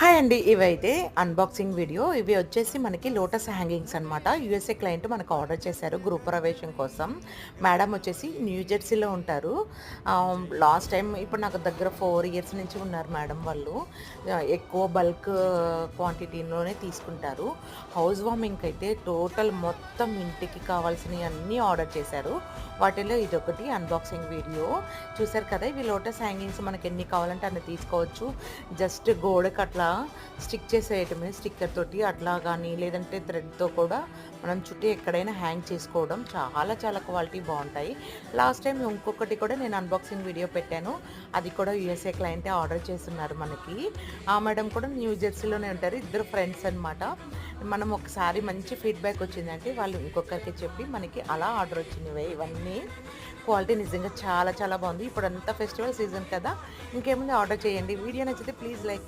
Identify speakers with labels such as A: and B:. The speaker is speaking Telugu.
A: హాయ్ అండి. ఇవైతే అన్బాక్సింగ్ వీడియో. ఇవి వచ్చేసి మనకి లోటస్ హ్యాంగింగ్స్ అనమాట. యూఎస్ఏ క్లయింట్ మనకు ఆర్డర్ చేశారు గృహప్రవేశం కోసం. మేడం వచ్చేసి న్యూ జెర్సీలో ఉంటారు. లాస్ట్ టైం ఇప్పుడు నాకు దగ్గర 4 ఇయర్స్ నుంచి ఉన్నారు మేడం వాళ్ళు. ఎక్కువ బల్క్ క్వాంటిటీలోనే తీసుకుంటారు. హౌస్ వార్మింగ్కి అయితే టోటల్ మొత్తం ఇంటికి కావాల్సినవి అన్నీ ఆర్డర్ చేశారు. వాటిలో ఇదొకటి అన్బాక్సింగ్ వీడియో. చూసారు కదా, ఇవి లోటస్ హ్యాంగింగ్స్ మనకి ఎన్ని కావాలంటే అన్ని తీసుకోవచ్చు. జస్ట్ గోడకు అట్లా స్టిక్ చేసేయటమే స్టిక్కర్ తోటి అట్లా కానీ, లేదంటే థ్రెడ్తో కూడా మనం చుట్టూ ఎక్కడైనా హ్యాంగ్ చేసుకోవడం. చాలా చాలా క్వాలిటీ బాగుంటాయి. లాస్ట్ టైం ఇంకొకటి కూడా నేను అన్బాక్సింగ్ వీడియో పెట్టాను. అది కూడా యూఎస్ఏ క్లయింటే ఆర్డర్ చేస్తున్నారు మనకి. ఆ మేడం కూడా న్యూ జెర్సీలోనే ఉంటారు. ఇద్దరు ఫ్రెండ్స్ అనమాట. మనం ఒకసారి మంచి ఫీడ్బ్యాక్ వచ్చిందంటే వాళ్ళు ఇంకొకరికి చెప్పి మనకి అలా ఆర్డర్ వచ్చినవి ఇవన్నీ. క్వాలిటీ నిజంగా చాలా చాలా బాగుంది. ఇప్పుడు అంతా ఫెస్టివల్ సీజన్ కదా, ఇంకేముంది ఆర్డర్ చేయండి. వీడియో నచ్చితే ప్లీజ్ లైక్